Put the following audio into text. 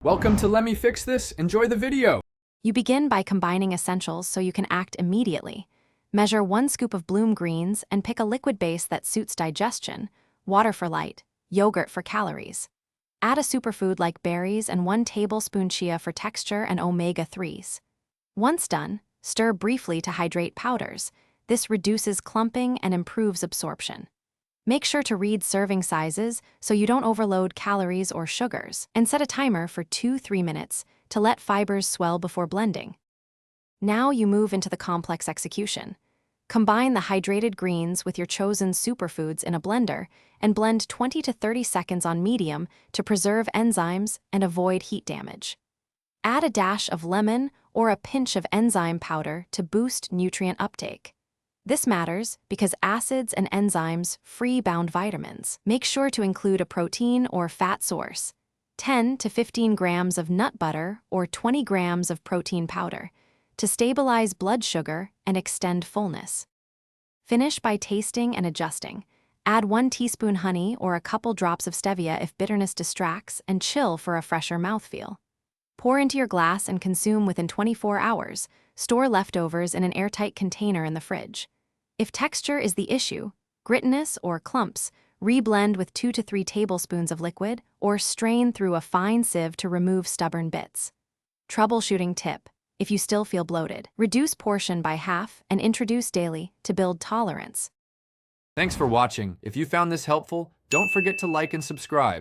Welcome to Let Me Fix This. Enjoy the video. You begin by combining essentials so you can act immediately. Measure 1 scoop of bloom greens and pick a liquid base that suits digestion, water for light, yogurt for calories. Add a superfood like berries and 1 tablespoon chia for texture and omega-3s. Once done, stir briefly to hydrate powders. This reduces clumping and improves absorption. Make sure to read serving sizes so you don't overload calories or sugars, and set a timer for 2-3 minutes to let fibers swell before blending. Now you move into the complex execution. Combine the hydrated greens with your chosen superfoods in a blender and blend 20 to 30 seconds on medium to preserve enzymes and avoid heat damage. Add a dash of lemon or a pinch of enzyme powder to boost nutrient uptake. This matters because acids and enzymes free bound vitamins. Make sure to include a protein or fat source, 10 to 15 grams of nut butter or 20 grams of protein powder, to stabilize blood sugar and extend fullness. Finish by tasting and adjusting. Add 1 teaspoon honey or a couple drops of stevia if bitterness distracts, and chill for a fresher mouthfeel. Pour into your glass and consume within 24 hours. Store leftovers in an airtight container in the fridge. If texture is the issue, grittiness or clumps, reblend with 2 to 3 tablespoons of liquid or strain through a fine sieve to remove stubborn bits. Troubleshooting tip: if you still feel bloated, reduce portion by half and introduce daily to build tolerance. Thanks for watching. If you found this helpful, don't forget to like and subscribe.